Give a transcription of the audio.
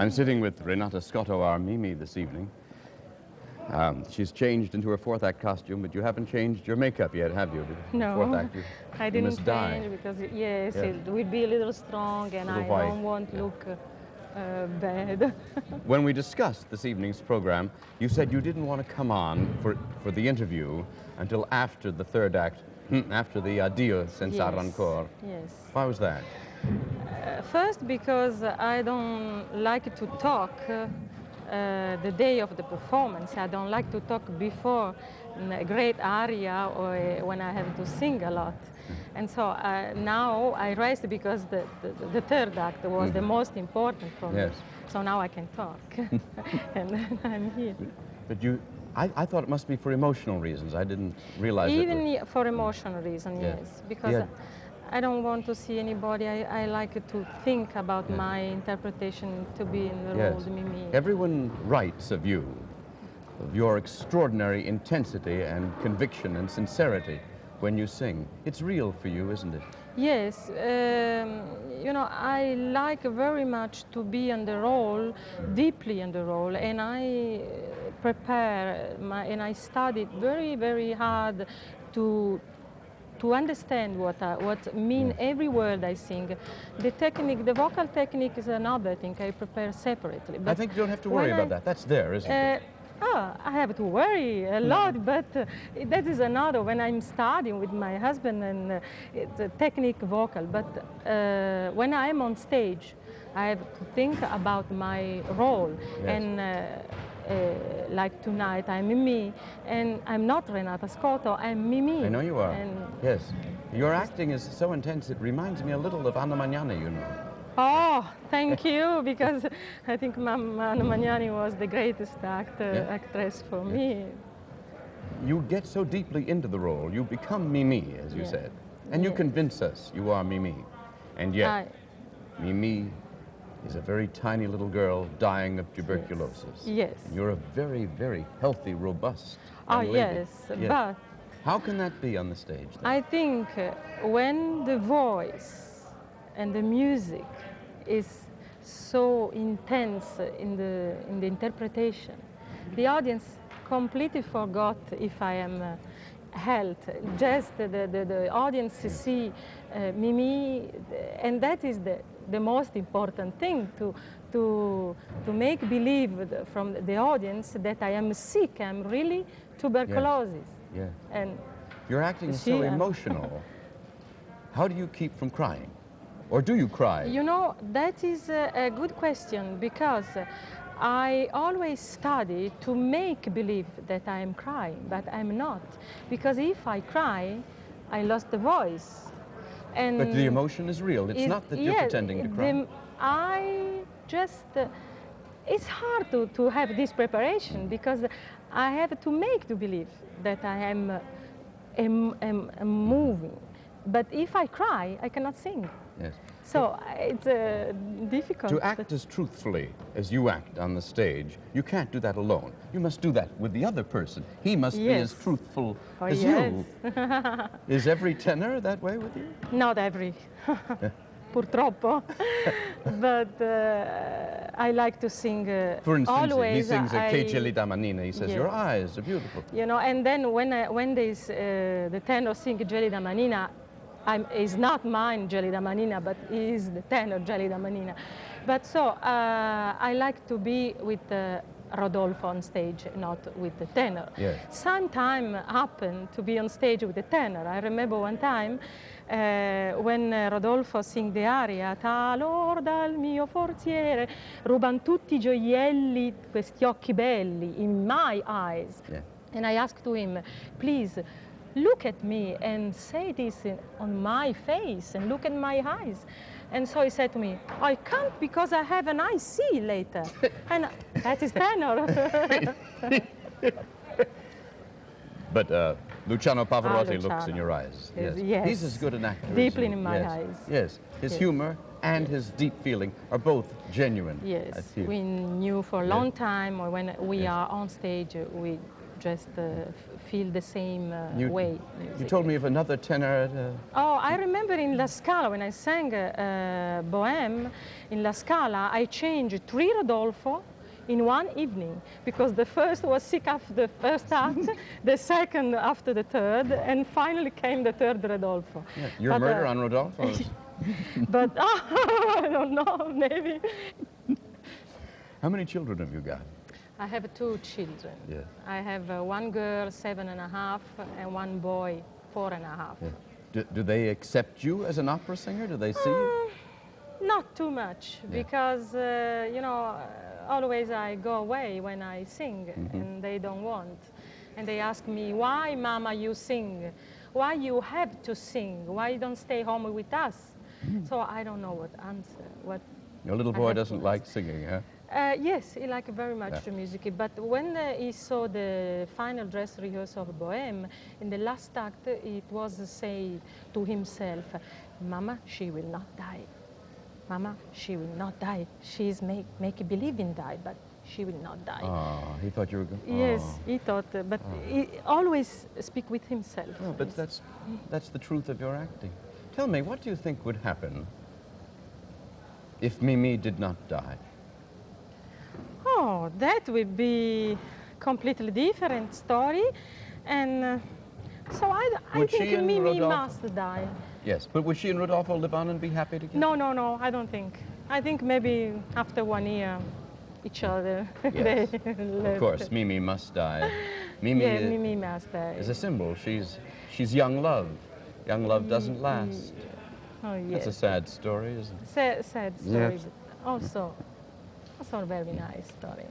I'm sitting with Renata Scotto, our Mimí, this evening. She's changed into her fourth act costume, but you haven't changed your makeup yet, have you? No, fourth act, I didn't change because, yes, it will be a little strong and I don't want to look bad. When we discussed this evening's program, you said you didn't want to come on for the interview until after the third act, after the Addio senza rancor. Yes. Why was that? First, because I don't like to talk the day of the performance. I don't like to talk before a great aria or when I have to sing a lot. And so now I rest because the third act was the most important for me. So now I can talk. And then I'm here. But I thought it must be for emotional reasons. I didn't realize Even for emotional reasons, yes. Because I don't want to see anybody. I like to think about my interpretation to be in the role of Mimí. Everyone writes of you, of your extraordinary intensity and conviction and sincerity when you sing. It's real for you, isn't it? Yes. You know, I like very much to be in the role, deeply in the role, and I prepare and I studied very, very hard to understand what mean every word I sing. The technique, the vocal technique is another thing I prepare separately. But I think you don't have to worry about that. That's there, isn't it? I have to worry a lot, but that is another. When I'm studying with my husband, and it's a technique vocal. But when I'm on stage, I have to think about my role. And like tonight, I'm Mimí, and I'm not Renata Scotto, I'm Mimí. I know you are. Yes. Your acting is so intense, it reminds me a little of Anna Magnani, you know. Oh, thank you, because I think Anna Magnani was the greatest actress for me. You get so deeply into the role, you become Mimí, as you said, and you convince us you are Mimí. And yet, Mimí is a very tiny little girl dying of tuberculosis. Yes. And you're a very, very healthy, robust lady. Yes, but... How can that be on the stage, then? I think when the voice and the music is so intense in the interpretation, the audience completely forgot if I am health. Just the audience see Mimí, and that is the most important thing, to make believe from the audience that I am sick, I'm really tuberculosis. And your acting is so emotional. How do you keep from crying? Or do you cry? You know, that is a good question, because I always study to make believe that I am crying, but I'm not. Because if I cry, I lost the voice. And but the emotion is real. It's not that you're pretending to cry. It's hard to have this preparation, because I have to make to believe that I am moving. But if I cry, I cannot sing. Yes. So it's difficult. To act as truthfully as you act on the stage, you can't do that alone. You must do that with the other person. He must be as truthful as you. Is every tenor that way with you? Not every. Purtroppo. But I like to sing for instance, always. He sings a Che gelida manina. He says, your eyes are beautiful. You know, and then when the tenor sings gelida manina, it's not mine gelida manina, but it is the tenor gelida manina. But so I like to be with Rodolfo on stage, not with the tenor. Sometimes happened to be on stage with the tenor. I remember one time when Rodolfo sing the aria, talor dal mio forziere, ruban tutti i gioielli, questi occhi belli, in my eyes. And I asked to him, please, look at me and say this on my face and look at my eyes. And so he said to me, I can't because I have an IC later. And that is tenor. But Luciano Pavarotti looks in your eyes. Yes. He's as good an actor. Deeply in my eyes. Yes. His humor and his deep feeling are both genuine. Yes. We knew for a long time, or when we are on stage, we just feel the same way. You told me of another tenor at Oh, I remember in La Scala, when I sang Bohéme, in La Scala, I changed 3 Rodolfo in one evening, because the first was sick after the first act, the second after the third, and finally came the third Rodolfo. Yeah, your murder on Rodolfo's. But I don't know, maybe. How many children have you got? I have 2 children. Yes. I have 1 girl, 7.5, and 1 boy, 4.5. Yeah. Do they accept you as an opera singer? Do they see you? Not too much, because, you know, always I go away when I sing, and they don't want. And they ask me, why, Mama, you sing? Why you have to sing? Why you don't stay home with us? So I don't know what answer. Your little boy doesn't like singing, huh? Yes, he liked very much the music. But when he saw the final dress rehearsal of Bohéme, in the last act, it was say to himself, Mama, she will not die. Mama, she will not die. She's make believe in die, but she will not die. Oh, he thought you were going. Yes, he thought, but he always speak with himself. Oh, but that's the truth of your acting. Tell me, what do you think would happen if Mimí did not die? Oh, that would be completely different story, and so I think Mimí must die. Yes, but would she and Rodolfo live on and be happy together? No, I don't think. I think maybe after 1 year, each other. Yes. They Of course, Mimí must die. Mimí must die. Is a symbol. She's young love. Young love doesn't last. Oh, yes. That's a sad story, isn't it? Sad story, Yes. but also a very nice story.